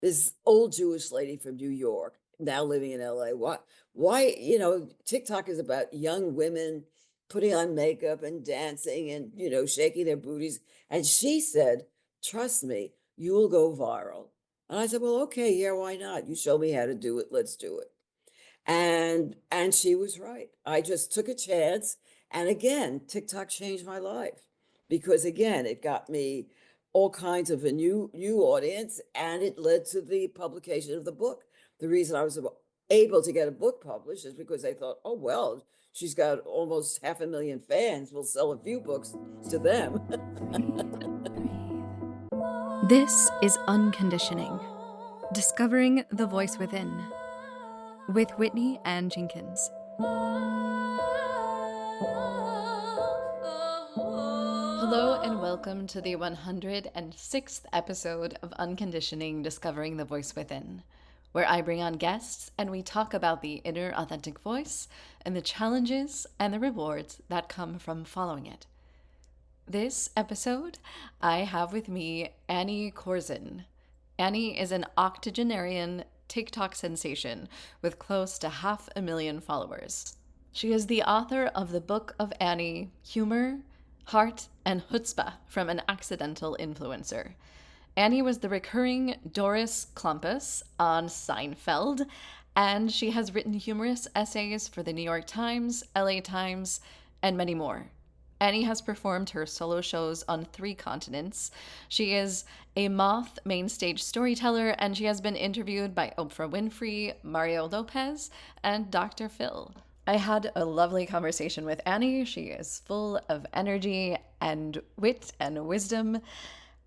this old Jewish lady from New York, now living in LA. Why, TikTok is about young women putting on makeup and dancing and, shaking their booties. And she said, trust me, you will go viral. And I said, well, okay, yeah, why not? You show me how to do it, let's do it. And she was right. I just took a chance. And again, TikTok changed my life because again, it got me all kinds of a new audience, and it led to the publication of the book. The reason I was able to get a book published is because they thought, oh well, she's got almost 500,000 fans. We'll sell a few books to them. This is Unconditioning, Discovering the Voice Within, with Whitney Ann Jenkins. Hello and welcome to the 106th episode of Unconditioning, Discovering the Voice Within, where I bring on guests and we talk about the inner authentic voice and the challenges and the rewards that come from following it. This episode, I have with me Annie Korzen. Annie is an octogenarian TikTok sensation with close to 500,000 followers. She is the author of the Book of Annie, Humor, Heart, and Chutzpah from an Accidental Influencer. Annie was the recurring Doris Klumpus on Seinfeld, and she has written humorous essays for the New York Times, LA Times, and many more. Annie has performed her solo shows on 3 continents. She is a Moth main stage storyteller, and she has been interviewed by Oprah Winfrey, Mario Lopez, and Dr. Phil. I had a lovely conversation with Annie. She is full of energy and wit and wisdom,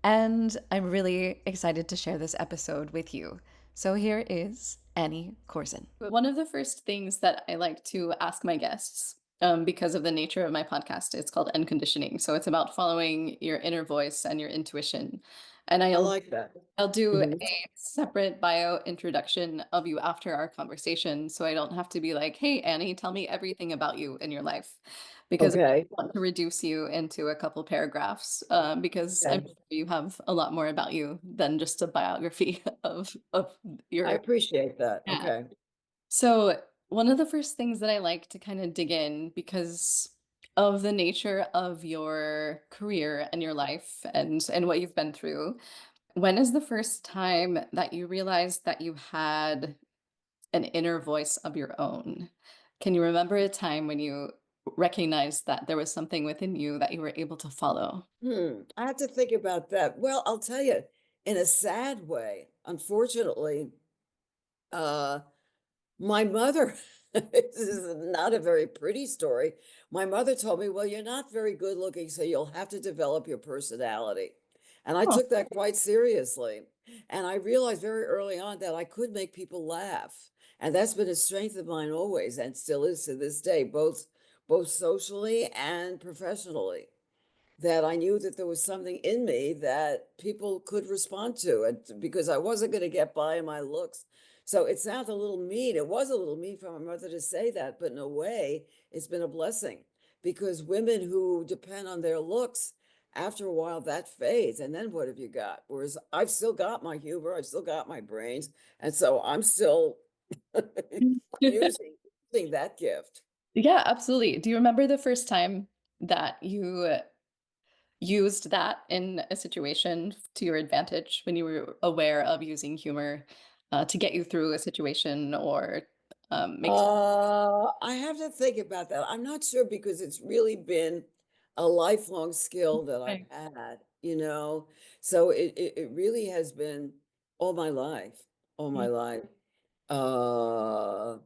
and I'm really excited to share this episode with you. So here is Annie Korzen. One of the first things that I like to ask my guests, because of the nature of my podcast, it's called Unconditioning. So it's about following your inner voice and your intuition. And I I'll like that. I'll do Mhm. a separate bio introduction of you after our conversation, so I don't have to be like, "Hey, Annie, tell me everything about you in your life," because I Okay. want to reduce you into a couple paragraphs, because I'm Okay. sure you have a lot more about you than just a biography of I your. appreciate that. Yeah. Okay. So one of the first things that I like to kind of dig in because of the nature of your career and your life and what you've been through. When is the first time that you realized that you had an inner voice of your own? Can you remember a time when you recognized that there was something within you that you were able to follow? I have to think about that. Well, I'll tell you, in a sad way, unfortunately, uh, my mother, this is not a very pretty story. My mother told me, well, you're not very good looking, so you'll have to develop your personality. And I Oh, took that quite seriously. And I realized very early on that I could make people laugh. And that's been a strength of mine always and still is to this day, both socially and professionally, that I knew that there was something in me that people could respond to, and because I wasn't going to get by in my looks. So it sounds a little mean. It was a little mean for my mother to say that, but in a way, it's been a blessing because women who depend on their looks, after a while, that fades. And then what have you got? Whereas I've still got my humor, I've still got my brains. And so I'm still using, using that gift. yeah, absolutely. Do you remember the first time that you used that in a situation to your advantage when you were aware of using humor to get you through a situation or make. I have to think about that. I'm not sure because it's really been a lifelong skill that I've Right. had. So it really has been all my life, all my Mm. life. Uh,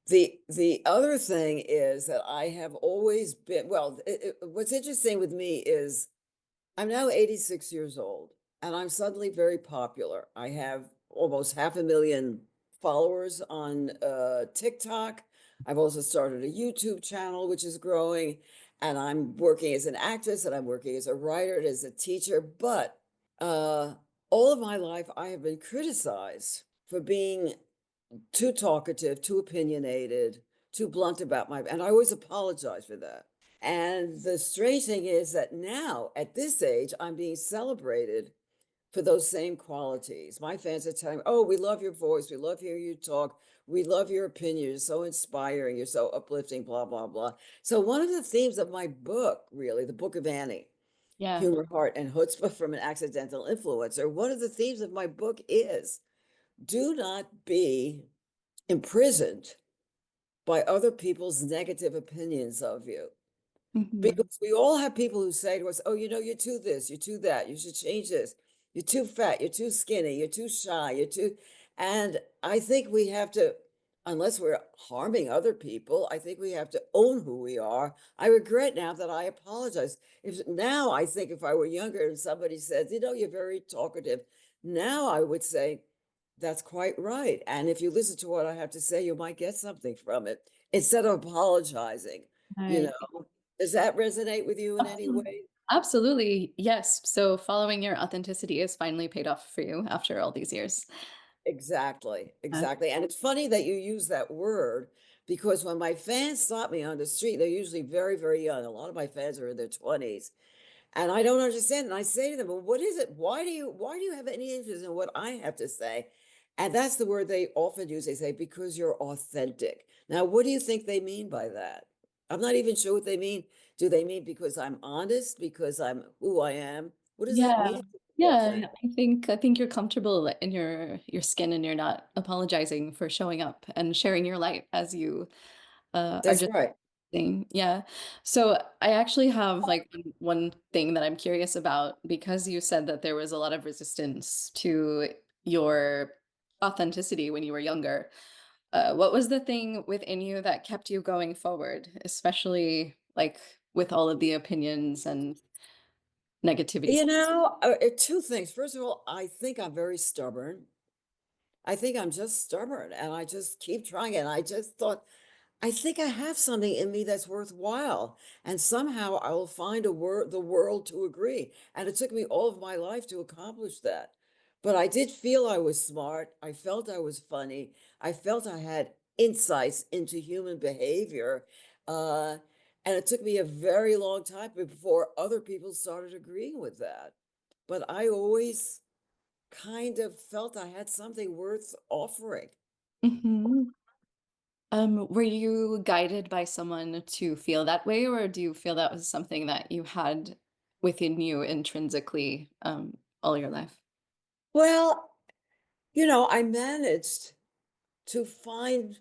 the other thing is that I have always been, well, what's interesting with me is I'm now 86 years old and I'm suddenly very popular. I have almost 500,000 followers on TikTok. I've also started a YouTube channel, which is growing, and I'm working as an actress and I'm working as a writer and as a teacher. But uh, all of my life, I have been criticized for being too talkative, too opinionated, too blunt about and I always apologize for that. And the strange thing is that now, at this age, I'm being celebrated for those same qualities. My fans are telling me, oh, we love your voice. We love hearing you talk. We love your opinion. You're so inspiring. You're so uplifting, blah, blah, blah. So, one of the themes of my book, really, the Book of Annie, Yeah. Humor, Heart, and Chutzpah from an Accidental Influencer, one of the themes of my book is do not be imprisoned by other people's negative opinions of you. Hmm. Because we all have people who say to us, oh, you're too this, you're too that, you should change this. You're too fat, you're too skinny, you're too shy, you're too. And I think we have to, unless we're harming other people, I think we have to own who we are. I regret now that I apologize. If now I think if I were younger and somebody says, you're very talkative, now I would say, that's quite right. And if you listen to what I have to say, you might get something from it instead of apologizing, you Right. know. Does that resonate with you in any Absolutely. way? Absolutely. Yes. So following your authenticity has finally paid off for you after all these years. Exactly, Uh, exactly. And it's funny that you use that word because when my fans stop me on the street, they're usually very, very young. A lot of my fans are in their 20s. And I don't understand. And I say to them, well, what is it? Why do you have any interest in what I have to say? And that's the word they often use. They say, because you're authentic. Now, what do you think they mean by that? I'm not even sure what they mean. Do they mean because I'm honest, because I'm who I am? What does that yeah. mean to be Yeah. authentic? I think you're comfortable in your skin and you're not apologizing for showing up and sharing your light as you are That's just right. saying. Yeah. So I actually have like one thing that I'm curious about because you said that there was a lot of resistance to your authenticity when you were younger. What was the thing within you that kept you going forward, especially like with all of the opinions and negativity? Two things. First of all, I think I'm very stubborn. I think I'm just stubborn and I just keep trying. And I just thought, I think I have something in me that's worthwhile. And somehow I will find the world to agree. And it took me all of my life to accomplish that. But I did feel I was smart. I felt I was funny. I felt I had insights into human behavior. Uh, and it took me a very long time before other people started agreeing with that. But I always kind of felt I had something worth offering. Hmm. Were you guided by someone to feel that way, or do you feel that was something that you had within you intrinsically all your life? Well, I managed to find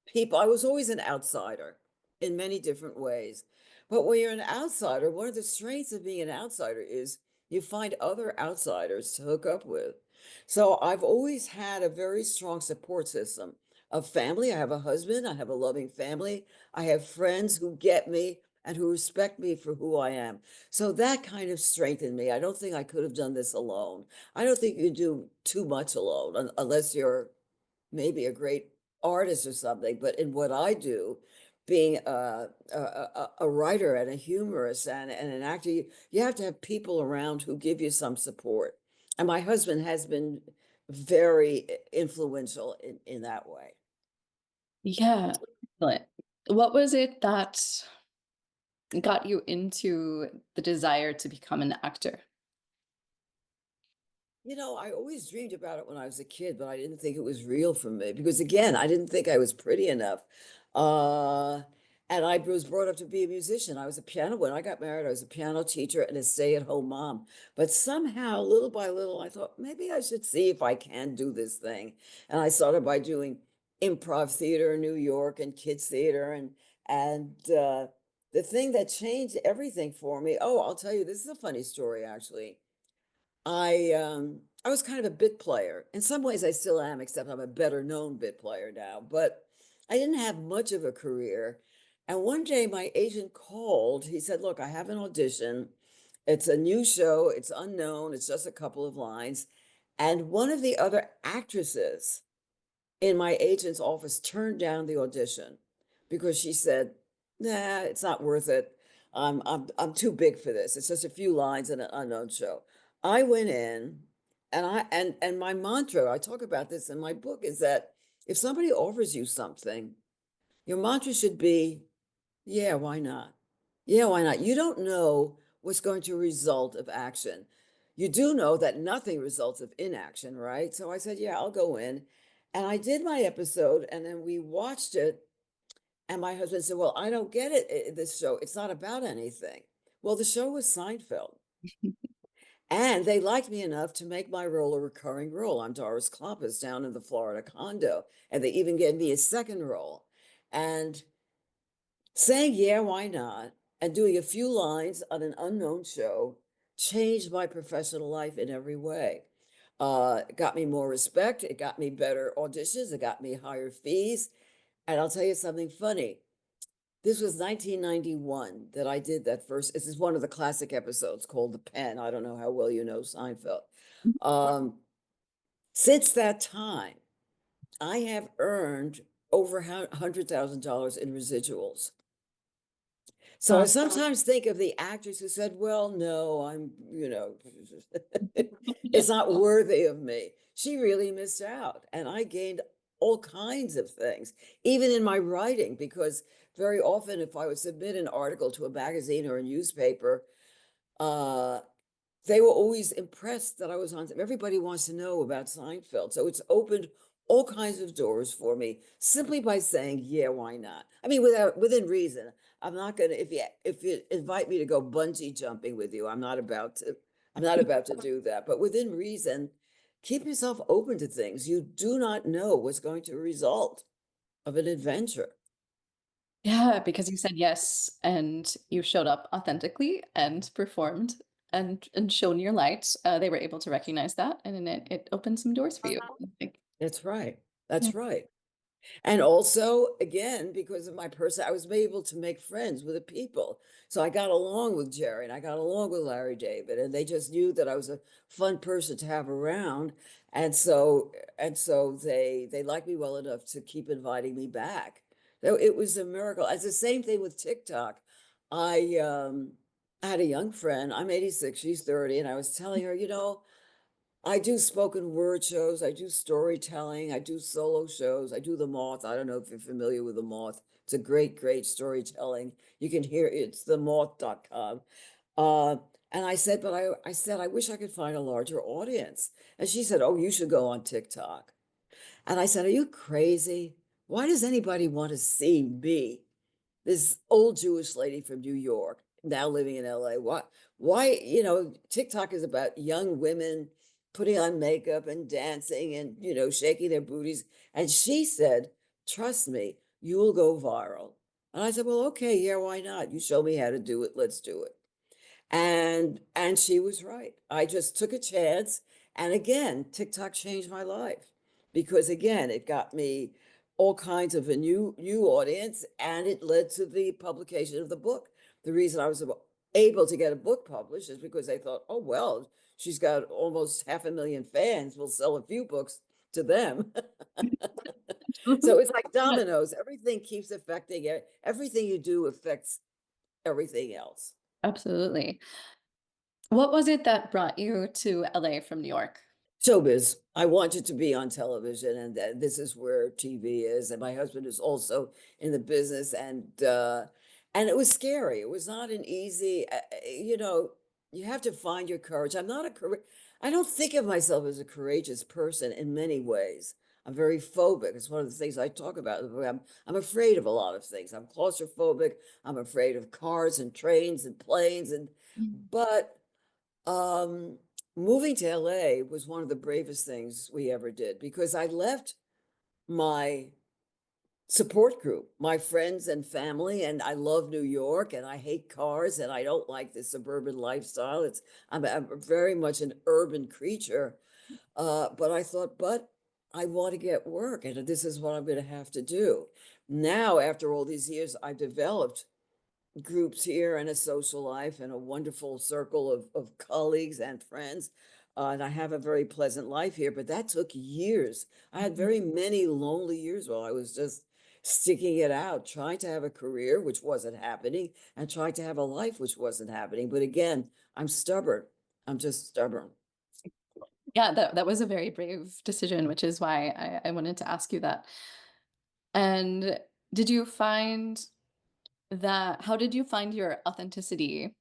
people. I was always an outsider in many different ways. But when you're an outsider, one of the strengths of being an outsider is you find other outsiders to hook up with. So I've always had a very strong support system of family. I have a husband, I have a loving family, I have friends who get me and who respect me for who I am. So that kind of strengthened me. I don't think I could have done this alone. I don't think you do too much alone unless you're maybe a great artist or something, but in what I do, being a writer and a humorist and an actor, you have to have people around who give you some support. And my husband has been very influential in that way. Yeah. Excellent. What was it that got you into the desire to become an actor? I always dreamed about it when I was a kid, but I didn't think it was real for me because, again, I didn't think I was pretty enough. Uh, and I was brought up to be a musician. I was a piano, when I got married, I was a piano teacher and a stay-at-home mom. But somehow, little by little, I thought maybe I should see if I can do this thing. And I started by doing improv theater in New York and kids theater. And the thing that changed everything for me, oh, I'll tell you, this is a funny story, actually. I was kind of a bit player. In some ways I still am, except I'm a better known bit player now, but I didn't have much of a career. And one day my agent called. He said, "Look, I have an audition. It's a new show, it's unknown, it's just a couple of lines." And one of the other actresses in my agent's office turned down the audition because she said, "Nah, it's not worth it. I'm too big for this. It's just a few lines in an unknown show." I went in and my mantra, I talk about this in my book, is that if somebody offers you something, your mantra should be, yeah, why not? Yeah, why not? You don't know what's going to result of action. you do know that nothing results of inaction, right? So I said, yeah, I'll go in. And I did my episode, and then we watched it. And my husband said, well, I don't get it. This show, it's not about anything. Well, the show was Seinfeld. And they liked me enough to make my role a recurring role. I'm Doris Kloppas down in the Florida condo. And they even gave me a second role. And saying, yeah, why not? And doing a few lines on an unknown show changed my professional life in every way. It got me more respect. It got me better auditions. It got me higher fees. And I'll tell you something funny. This was 1991 that I did that first. This is one of the classic episodes called The Pen. I don't know how well you know Seinfeld. Um, since that time, I have earned over $100,000 in residuals. So I Wow. sometimes think of the actress who said, well, no, it's not worthy of me. She really missed out. And I gained all kinds of things, even in my writing, because very often if I would submit an article to a magazine or a newspaper, uh, they were always impressed that I was on. Everybody wants to know about Seinfeld. So it's opened all kinds of doors for me simply by saying, yeah, why not? I mean, within reason. I'm not gonna, if you invite me to go bungee jumping with you, I'm not about to do that. But within reason, keep yourself open to things. You do not know what's going to result of an adventure. Yeah, because you said yes and you showed up authentically and performed and shown your light. They were able to recognize that, and then it opened some doors for you. Like, That's right. yeah. That's right. And also, again, because of my person, I was able to make friends with the people. So I got along with Jerry and I got along with Larry David, and they just knew that I was a fun person to have around. And so they liked me well enough to keep inviting me back. So it was a miracle. It's the same thing with TikTok. I had a young friend, I'm 86, she's 30, and I was telling her, I do spoken word shows, I do storytelling, I do solo shows, I do The Moth. I don't know if you're familiar with The Moth. It's a great, great storytelling. You can hear it's themoth.com. Uh, and I said, but I said, I wish I could find a larger audience. And she said, oh, you should go on TikTok. And I said, are you crazy? Why does anybody want to see me? This old Jewish lady from New York, now living in LA. Why, TikTok is about young women putting on makeup and dancing and, shaking their booties. And she said, trust me, you will go viral. And I said, well, okay, yeah, why not? You show me how to do it. Let's do it. And she was right. I just took a chance. And again, TikTok changed my life because again, it got me all kinds of a new audience, and it led to the publication of the book. The reason I was able to get a book published is because they thought, oh well, she's got almost 500,000 fans. We'll sell a few books to them. So it's like Yeah, dominoes. Everything keeps affecting it. Everything you do affects everything else. absolutely. What was it that brought you to LA from New York? Showbiz. I wanted to be on television, and that this is where TV is. And my husband is also in the business, and it was scary. It was not an easy. You have to find your courage. I'm not a courage. I don't think of myself as a courageous person in many ways. I'm very phobic. It's one of the things I talk about. I'm afraid of a lot of things. I'm claustrophobic. I'm afraid of cars and trains and planes, but um, moving to LA was one of the bravest things we ever did because I left my support group, my friends and family, and I love New York and I hate cars and I don't like the suburban lifestyle. I'm very much an urban creature. But I thought, but I want to get work and this is what I'm going to have to do. Now, after all these years, I've developed groups here and a social life and a wonderful circle of colleagues and friends. And I have a very pleasant life here, but that took years. I had very many lonely years while I was just sticking it out, trying to have a career, which wasn't happening, and trying to have a life, which wasn't happening. But again, I'm stubborn. I'm just stubborn. Yeah, that was a very brave decision, which is why I wanted to ask you that. And did you find how did you find your authenticity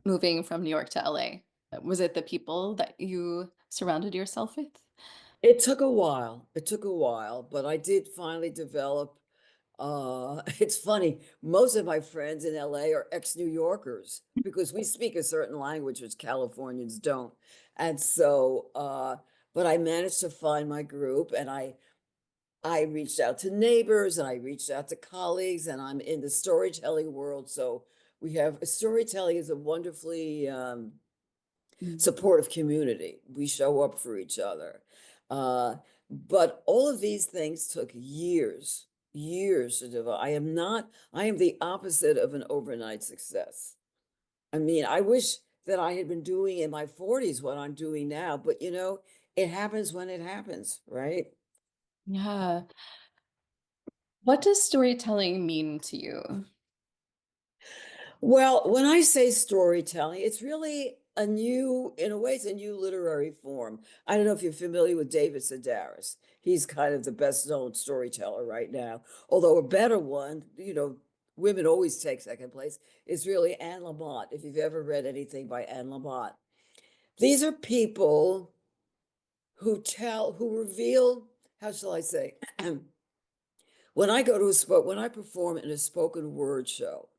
moving from New York to LA? Was it the people that you surrounded yourself with? It took a while. It took a while, but I did finally develop. It's funny. Most of my friends in LA are ex-New Yorkers because we speak a certain language which Californians don't. And so, but I managed to find my group, and I reached out to neighbors, and I reached out to colleagues, and I'm in the storytelling world. So we have storytelling is a wonderfully Mm. supportive community. We show up for each other. Uh, but all of these things took years, years to develop. I am the opposite of an overnight success. I mean, I wish that I had been doing in my 40s what I'm doing now, but it happens when it happens, right? Yeah. What does storytelling mean to you? Well, when I say storytelling, it's really in a way, it's a new literary form. I don't know if you're familiar with David Sedaris. He's kind of the best known storyteller right now. Although a better one, women always take second place, is really Anne Lamott, if you've ever read anything by Anne Lamott. These are people who reveal, how shall I say, when I perform in a spoken word show,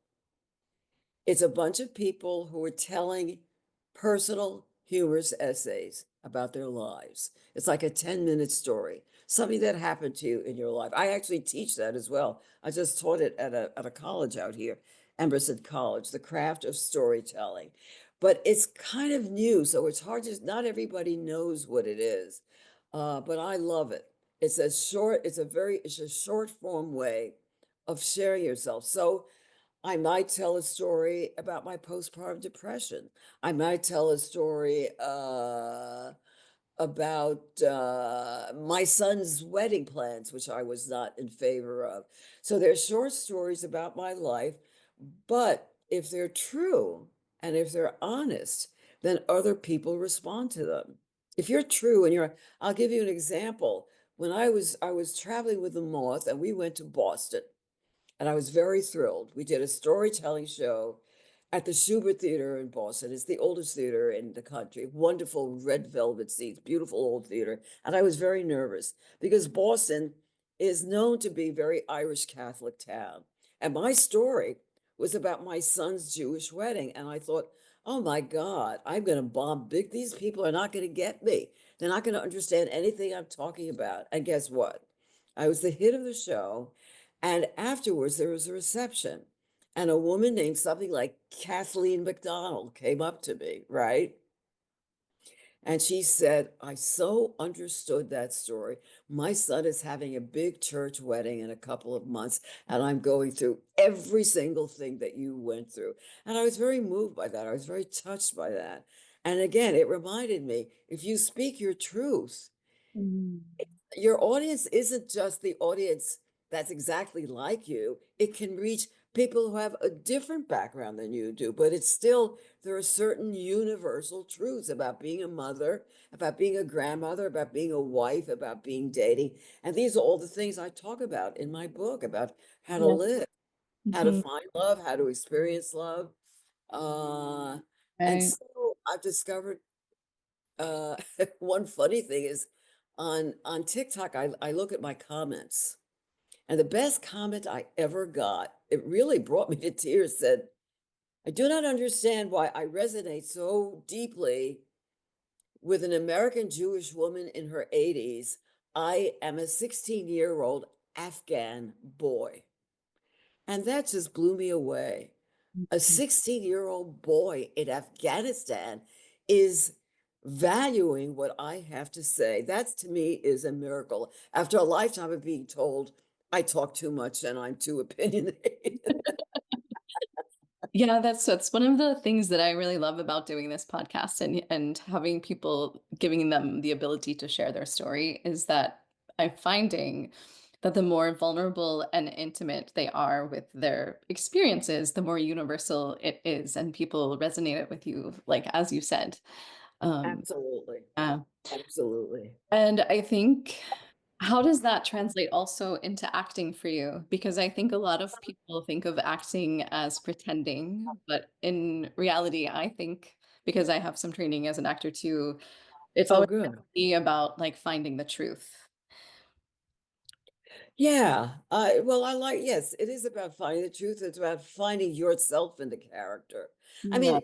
it's a bunch of people who are telling personal, humorous essays about their lives. It's like a 10-minute story, something that happened to you in your life. I actually teach that as well. I just taught it at a college out here, Emerson College, the craft of storytelling. But it's kind of new, so it's hard to, not everybody knows what it is. But I love it. It's a short form way of sharing yourself. So I might tell a story about my postpartum depression. I might tell a story about my son's wedding plans, which I was not in favor of. So they're short stories about my life, but if they're true and if they're honest, then other people respond to them. If you're true and I'll give you an example. When I was traveling with the Moth, and we went to Boston, and I was very thrilled. We did a storytelling show at the Schubert Theater in Boston. It's the oldest theater in the country. Wonderful red velvet seats, beautiful old theater. And I was very nervous because Boston is known to be a very Irish Catholic town. And my story was about my son's Jewish wedding. And I thought, oh my God, I'm going to bomb big. These people are not going to get me. They're not going to understand anything I'm talking about. And guess what? I was the hit of the show. And afterwards, there was a reception, and a woman named something like Kathleen McDonald came up to me, right? And she said, I so understood that story. My son is having a big church wedding in a couple of months, and I'm going through every single thing that you went through. And I was very moved by that. I was very touched by that. And again, it reminded me, if you speak your truth, Mm. your audience isn't just the audience that's exactly like you. It can reach people who have a different background than you do, but it's still, there are certain universal truths about being a mother, about being a grandmother, about being a wife, about being dating. And these are all the things I talk about in my book about how to Yeah. live, how to Mhm. find love, how to experience love. Uh, and Right. so I've discovered uh, one funny thing is on TikTok, I look at my comments, and the best comment I ever got, it really brought me to tears, said, I do not understand why I resonate so deeply with an American Jewish woman in her 80s. I am a 16-year-old Afghan boy. And that just blew me away. A Mhm. 16-year-old boy in Afghanistan is valuing what I have to say. That to me is a miracle. After a lifetime of being told I talk too much and I'm too opinionated. Yeah, that's one of the things that I really love about doing this podcast and having people giving them the ability to share their story is that I'm finding that the more vulnerable and intimate they are with their experiences, the more universal it is, and people resonate it with you, like as you said. Um, Absolutely. yeah. Absolutely. And I think, how does that translate also into acting for you? Because I think a lot of people think of acting as pretending, but in reality, I think because I have some training as an actor too. It's Oh, always good. about like finding the truth. Yeah. Well, I like, yes, it is about finding the truth. It's about finding yourself in the character. I Yeah. mean,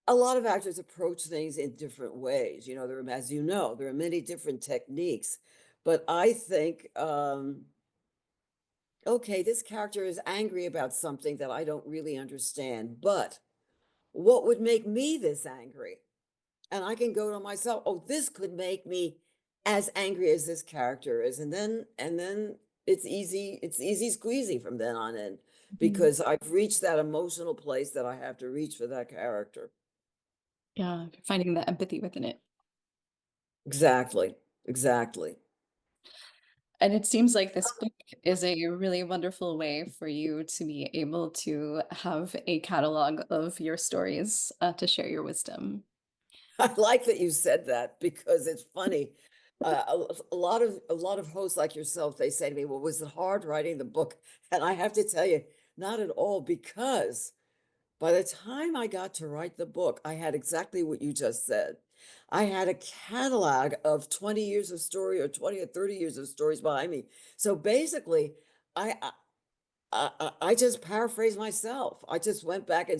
a lot of actors approach things in different ways. As you know, there are many different techniques. But I think, okay, this character is angry about something that I don't really understand, but what would make me this angry? And I can go to myself, oh, this could make me as angry as this character is. And then it's easy squeezy from then on in, Mhm. because I've reached that emotional place that I have to reach for that character. Yeah, finding the empathy within it. Exactly. Exactly. And it seems like this book is a really wonderful way for you to be able to have a catalog of your stories to share your wisdom. I like that you said that because it's funny. A lot of hosts like yourself, they say to me, "Well, was it hard writing the book?" And I have to tell you, not at all, because by the time I got to write the book, I had exactly what you just said. I had a catalog of 20 years of story, or 20 or 30 years of stories behind me. So basically, I I just paraphrased myself. I just went back and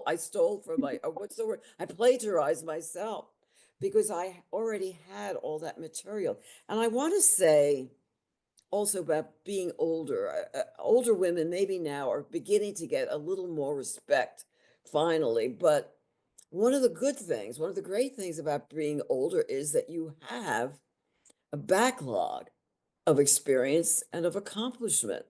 I stole from what's the word? I plagiarized myself because I already had all that material. And I want to say also about being older. Older women maybe now are beginning to get a little more respect finally. But one of the great things about being older is that you have a backlog of experience and of accomplishment.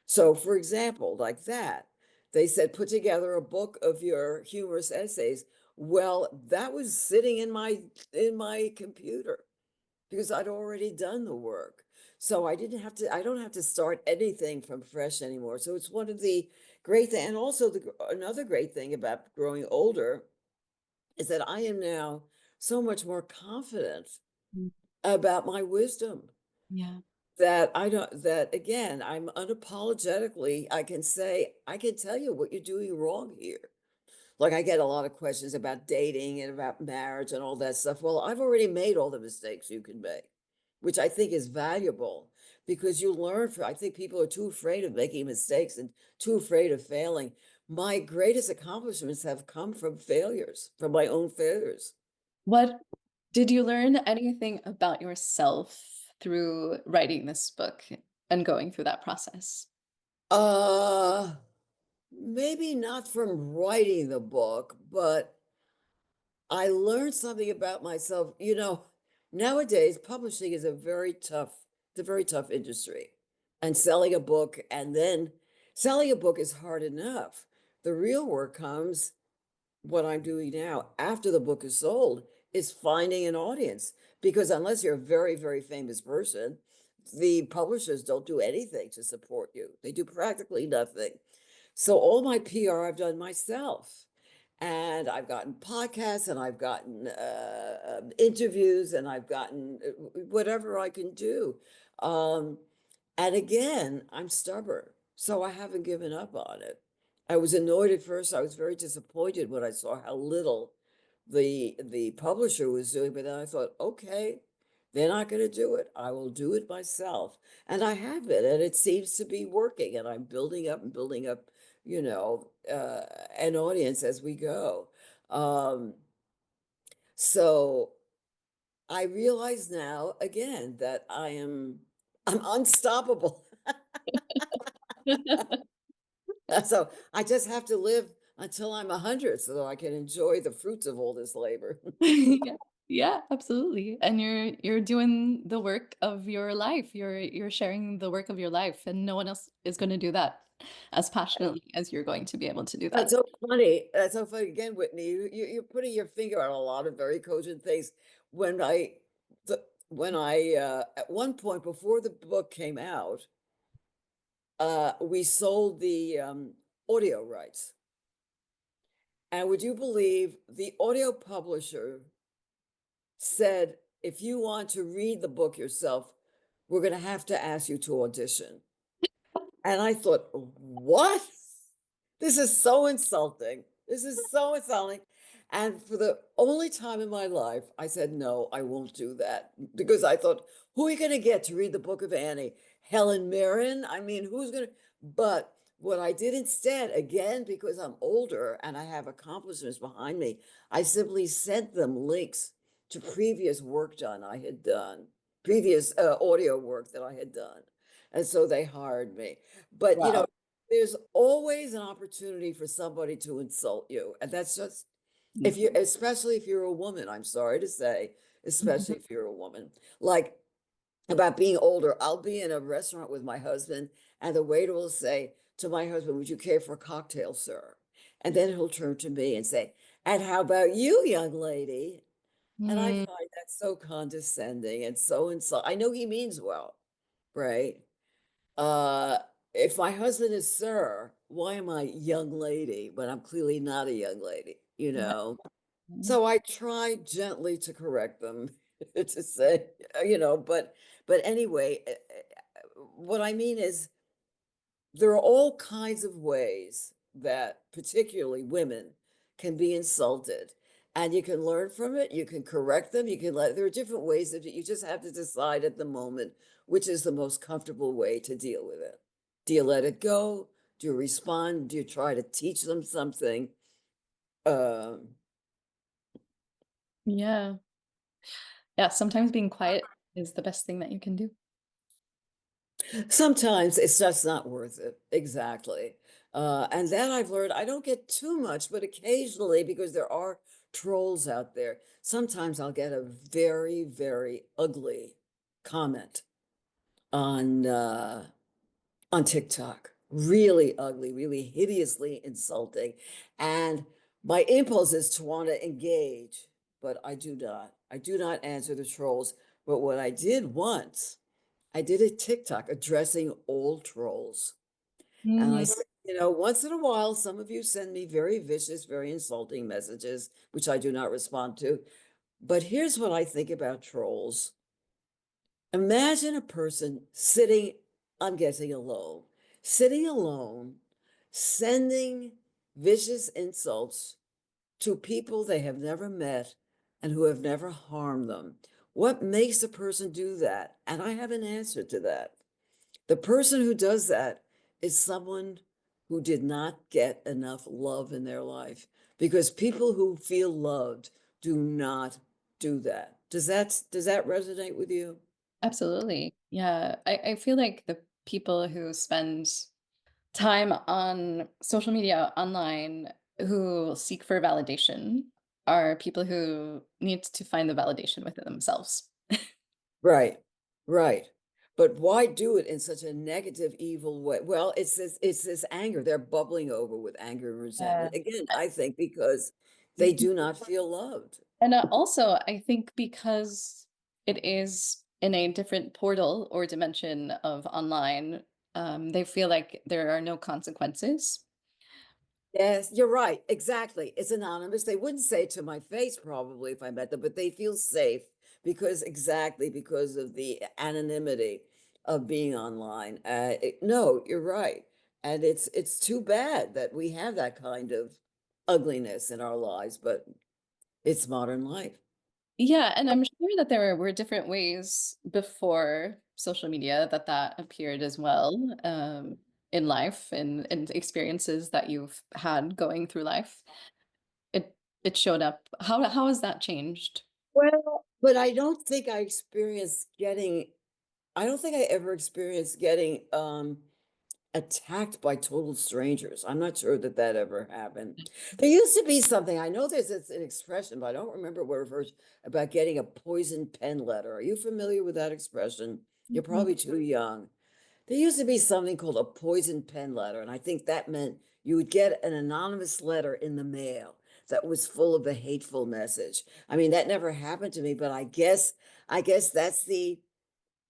So, for example, like that, they said, put together a book of your humorous essays. Well, that was sitting in my computer because I'd already done the work. So I don't have to start anything from fresh anymore. So it's one of the great things. And also another great thing about growing older is that I am now so much more confident Mm. about my wisdom, Yeah. that I don't that again, I'm unapologetically, I can tell you what you're doing wrong here. Like, I get a lot of questions about dating and about marriage and all that stuff. Well, I've already made all the mistakes you can make, which I think is valuable, because you learn from, I think people are too afraid of making mistakes and too afraid of failing. My greatest accomplishments have come from failures, from my own failures. What did you learn anything about yourself through writing this book and going through that process? Uh, Maybe not from writing the book, but I learned something about myself. Nowadays, publishing is it's a very tough industry. And selling a book is hard enough. The real work comes, what I'm doing now after the book is sold, is finding an audience. Because unless you're a very, very famous person, the publishers don't do anything to support you. They do practically nothing. So all my PR I've done myself. And I've gotten podcasts, and I've gotten interviews, and I've gotten whatever I can do. Um, and again, I'm stubborn, so I haven't given up on it. I was annoyed at first. I was very disappointed when I saw how little the publisher was doing, but then I thought, okay, they're not going to do it. I will do it myself. And I have been, and it seems to be working. And I'm building up and building up, you know, uh, an audience as we go. Um, so I realize now again that I'm unstoppable. So I just have to live until I'm 100 so I can enjoy the fruits of all this labor. Yeah. Yeah, absolutely. And you're doing the work of your life. You're sharing the work of your life, and no one else is going to do that as passionately as you're going to be able to do That's that. so funny. That's so funny again, Whitney. You're putting your finger on a lot of very cogent things. When I when I at one point before the book came out, we sold the audio rights. And would you believe the audio publisher said, if you want to read the book yourself, we're going to have to ask you to audition. And I thought, what? This is so insulting. This is so insulting. And for the only time in my life, I said, no, I won't do that. Because I thought, who are you going to get to read the Book of Annie? Helen Mirren? I mean, who's going to? But what I did instead, again, because I'm older and I have accomplishments behind me, I simply sent them links to previous work done I had done, previous audio work that I had done. And so they hired me. But, Wow. there's always an opportunity for somebody to insult you. And that's just, if you, especially if you're a woman, I'm sorry to say, especially if you're a woman, like about being older, I'll be in a restaurant with my husband, and the waiter will say to my husband, would you care for a cocktail, sir? And then he'll turn to me and say, and how about you, young lady? And I Mm, find that so condescending and so insult. I know he means well, right? Uh, if my husband is sir, why am I young lady when I'm clearly not a young lady, you yeah. know? So I try gently to correct them to say, but anyway, what I mean is there are all kinds of ways that particularly women can be insulted, and you can learn from it, you can correct them, there are different ways that you just have to decide at the moment which is the most comfortable way to deal with it. Do you let it go? Do you respond? Do you try to teach them something? Um, Yeah. Yeah. Sometimes being quiet is the best thing that you can do. Sometimes it's just not worth it. Exactly. And then I've learned I don't get too much, but occasionally, because there are trolls out there, sometimes I'll get a very, very ugly comment on on TikTok. Really ugly, really hideously insulting. And my impulse is to want to engage, but I do not. I do not answer the trolls. But what I did once, I did a TikTok addressing old trolls. And I Mm. said, once in a while, some of you send me very vicious, very insulting messages, which I do not respond to. But here's what I think about trolls. Imagine a person sitting, I'm guessing alone, sitting alone, sending vicious insults to people they have never met and who have never harmed them. What makes a person do that? And I have an answer to that. The person who does that is someone who did not get enough love in their life, because people who feel loved do not do that. Does that resonate with you? Absolutely. Yeah. I feel like the people who spend time on social media online who seek for validation are people who need to find the validation within themselves. Right, right. But why do it in such a negative, evil way? Well, it's this anger. They're bubbling over with anger and Yeah. resentment. Again, I think because they do not feel loved. And also, I think because it is in a different portal or dimension of online, they feel like there are no consequences. Yes, you're right. Exactly. It's anonymous. They wouldn't say it to my face probably if I met them, but they feel safe because of the anonymity of being online. No, you're right. And it's too bad that we have that kind of ugliness in our lives, but it's modern life. Yeah, and I'm sure that there were different ways before social media that appeared as well, in life and experiences that you've had going through life. It it showed up. How has that changed? Well, but I don't think I ever experienced getting attacked by total strangers. I'm not sure that that ever happened. There used to be something, I know an expression, but I don't remember what it refers about getting a poison pen letter. Are you familiar with that expression? You're Mhm. probably too young. There used to be something called a poison pen letter, and I think that meant you would get an anonymous letter in the mail that was full of a hateful message. I mean, that never happened to me, but I guess that's the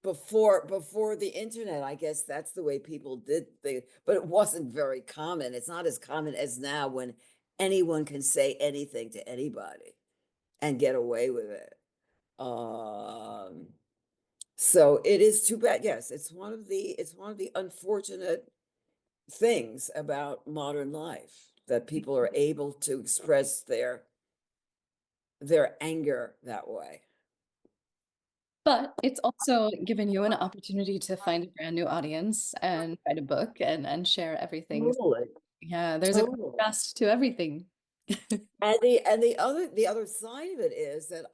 before the internet, I guess that's the way people did things, but it wasn't very common. It's not as common as now when anyone can say anything to anybody and get away with it. Um, so it is too bad. Yes, it's one of the unfortunate things about modern life that people are able to express their their anger that way. But it's also given you an opportunity to find a brand new audience and write a book and share everything. Totally, Yeah, there's a totally. contrast to everything. And the other side of it is that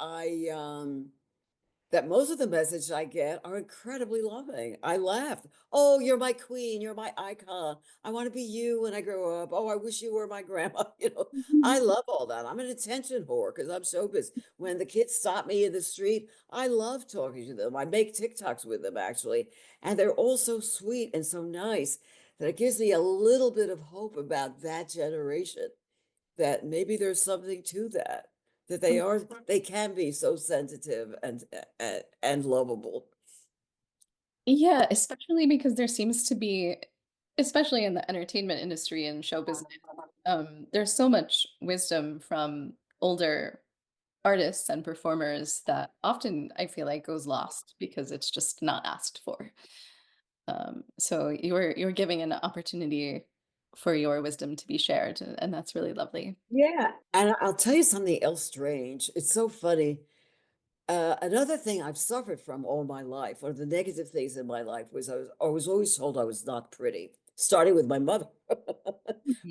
that most of the messages I get are incredibly loving. I laugh. Oh, you're my queen. You're my icon. I want to be you when I grow up. Oh, I wish you were my grandma. I love all that. I'm an attention whore because I'm showbiz. When the kids stop me in the street, I love talking to them. I make TikToks with them actually, and they're all so sweet and so nice that it gives me a little bit of hope about that generation, that maybe there's something to that, that they can be so sensitive and lovable. Yeah, especially because there seems to be, especially in the entertainment industry and show business, there's so much wisdom from older artists and performers that often I feel like goes lost because it's just not asked for. So you're giving an opportunity for your wisdom to be shared, and that's really lovely. Yeah. And I'll tell you something else strange. It's so funny. Another thing I've suffered from all my life, one of the negative things in my life, was I was always told I was not pretty, starting with my mother.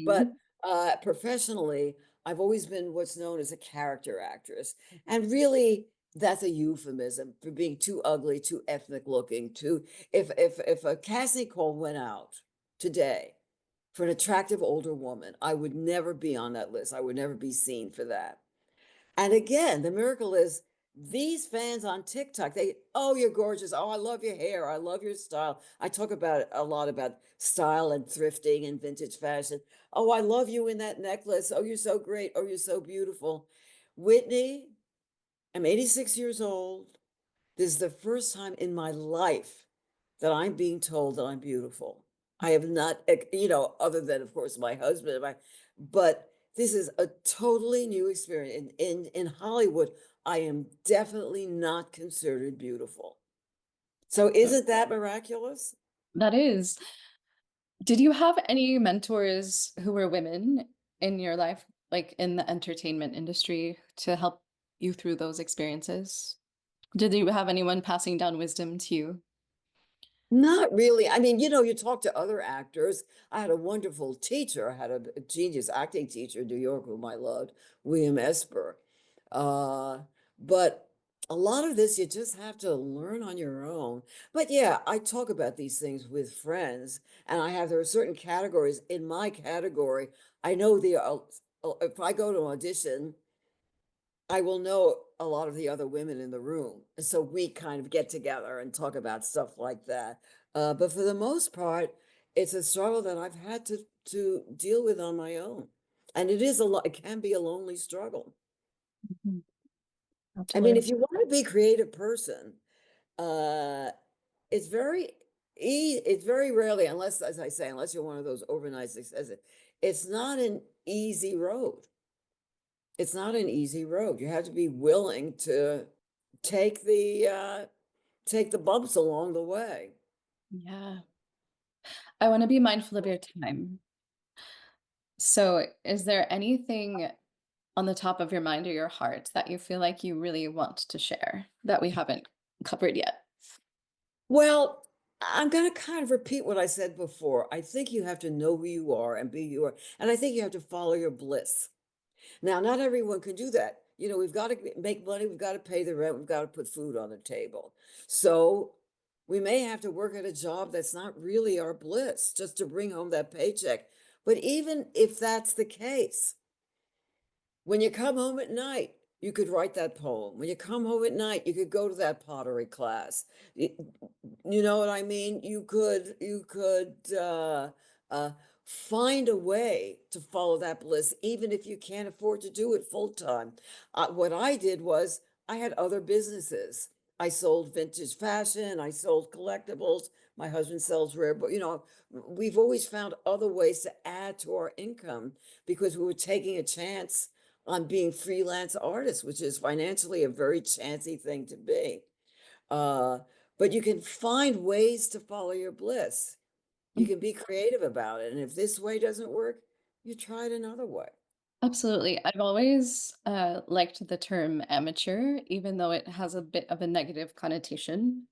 But Mhm. professionally, I've always been what's known as a character actress. And really, that's a euphemism for being too ugly, too ethnic looking, too if a casting call went out today for an attractive older woman, I would never be on that list. I would never be seen for that. And again, the miracle is these fans on TikTok, oh, you're gorgeous. Oh, I love your hair. I love your style. I talk about a lot about style and thrifting and vintage fashion. Oh, I love you in that necklace. Oh, you're so great. Oh, you're so beautiful. Whitney, I'm 86 years old. This is the first time in my life that I'm being told that I'm beautiful. I have not, other than, of course, my husband, but this is a totally new experience. In Hollywood, I am definitely not considered beautiful. So isn't that miraculous? That is. Did you have any mentors who were women in your life, like in the entertainment industry, to help you through those experiences? Did you have anyone passing down wisdom to you? Not really. I mean, you talk to other actors. I had a wonderful teacher. I had a genius acting teacher in New York whom I loved, William Esper. Uh, but a lot of this you just have to learn on your own. But yeah, I talk about these things with friends, and there are certain categories. In my category, I know if I go to an audition, I will know a lot of the other women in the room. And so we kind of get together and talk about stuff like that. But for the most part, it's a struggle that I've had to deal with on my own. And it is a lot, it can be a lonely struggle. Mhm. I mean, Absolutely. if you want to be a creative person, uh, it's it's very rarely, unless, as I say, unless you're one of those overnight successes, it's not an easy road. It's not an easy road. You have to be willing to take the uh take the bumps along the way. Yeah. I want to be mindful of your time. So, is there anything on the top of your mind or your heart that you feel like you really want to share that we haven't covered yet? Well, I'm going to kind of repeat what I said before. I think you have to know who you are and be you are, and I think you have to follow your bliss. Now, not everyone can do that. We've got to make money, we've got to pay the rent, we've got to put food on the table. So we may have to work at a job that's not really our bliss, just to bring home that paycheck. But even if that's the case, when you come home at night, you could write that poem. When you come home at night, you could go to that pottery class. You know what I mean? You could uh, find a way to follow that bliss, even if you can't afford to do it full time. What I did was I had other businesses. I sold vintage fashion. I sold collectibles. My husband sells rare, but we've always found other ways to add to our income because we were taking a chance on being freelance artists, which is financially a very chancy thing to be. Uh, but you can find ways to follow your bliss. You can be creative about it. And if this way doesn't work, you try it another way. Absolutely. I've always liked the term amateur, even though it has a bit of a negative connotation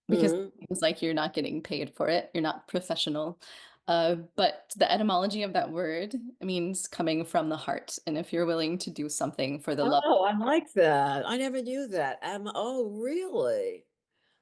because Mhm. it feels like you're not getting paid for it. You're not professional. But the etymology of that word means coming from the heart. And if you're willing to do something for the love, Oh, I like that. I never knew that. Oh, really?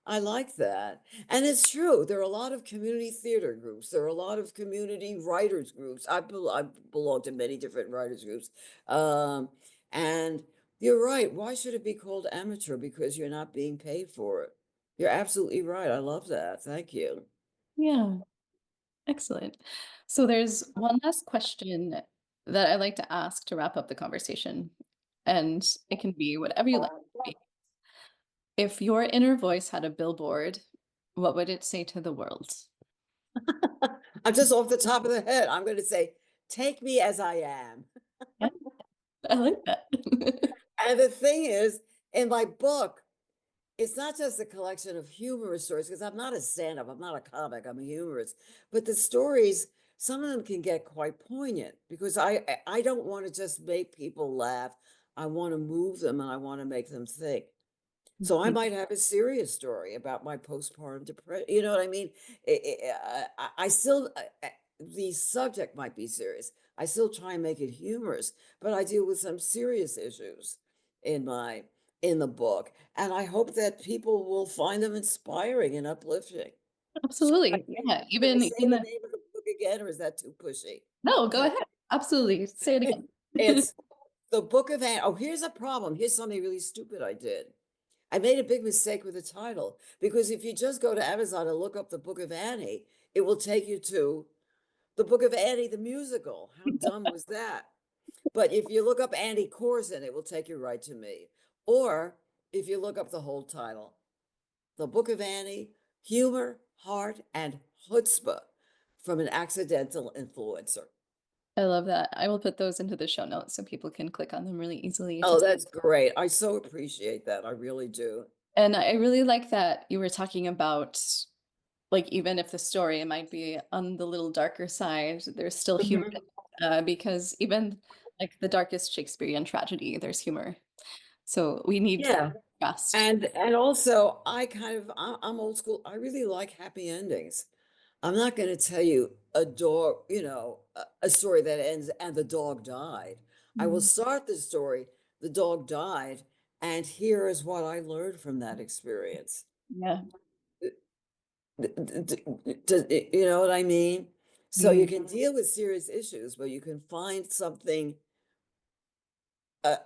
I like that. And it's true. There are a lot of community theater groups. There are a lot of community writers groups. I belong to many different writers groups. Um, and you're right. Why should it be called amateur? Because you're not being paid for it. You're absolutely right. I love that. Thank you. yeah, excellent. So there's one last question that I like to ask to wrap up the conversation. And it can be whatever you like. If your inner voice had a billboard, what would it say to the world? I'm just off the top of the head. I'm going to say, take me as I am. Yeah, I like that. And the thing is, in my book, it's not just a collection of humorous stories, because I'm not a stand-up, I'm not a comic, I'm a humorist. But the stories, some of them can get quite poignant because I don't want to just make people laugh. I want to move them and I want to make them think. So I Mhm. might have a serious story about my postpartum depression. You know what I mean? I still, the subject might be serious. I still try and make it humorous, but I deal with some serious issues in my in the book, and I hope that people will find them inspiring and uplifting. Should I Absolutely. say, Yeah. should I Even say even the the name of the book again, or is that too pushy? no, go Okay, ahead. Absolutely. Say it again. it's the Book of Anne. Oh, here's a problem. Here's something really stupid I did. I made a big mistake with the title because if you just go to Amazon and look up the Book of Annie, it will take you to the Book of Annie, the musical. How dumb was that? But if you look up Annie Korzen, it will take you right to me. Or if you look up the whole title, The Book of Annie, Humor, Heart, and Chutzpah from an Accidental Influencer. I love that. I will put those into the show notes so people can click on them really easily to Oh, that's great. I so appreciate that. I really do. and I really like that you were talking about like even if the story might be on the little darker side, there's still humor Mhm. because even like the darkest Shakespearean tragedy, there's humor. So we need Yeah. trust. And also, I'm old school. I really like happy endings. I'm not going to tell you a dog, a story that ends and the dog died. I will Mm, start the story, the dog died, and here is what I learned from that experience. yeah. You know what I mean? So you Mm, can deal with serious issues, but you can find something,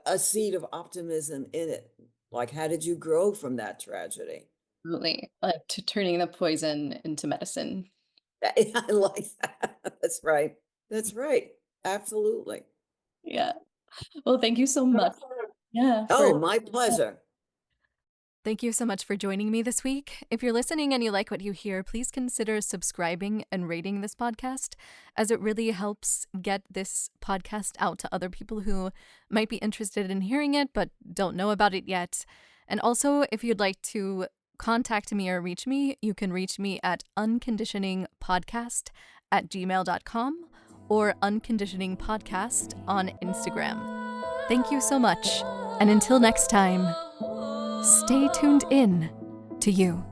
a seed of optimism in it. Like, how did you grow from that tragedy? absolutely. To turning the poison into medicine. I like that. That's right. That's right. Absolutely. Yeah. Well, thank you so much. Yeah, for Oh, my pleasure. Thank you so much for joining me this week. If you're listening and you like what you hear, please consider subscribing and rating this podcast, as it really helps get this podcast out to other people who might be interested in hearing it but don't know about it yet. And also, if you'd like to contact me or reach me, you can reach me at unconditioningpodcast@gmail.com or unconditioningpodcast on Instagram. Thank you so much. And until next time, stay tuned in to you.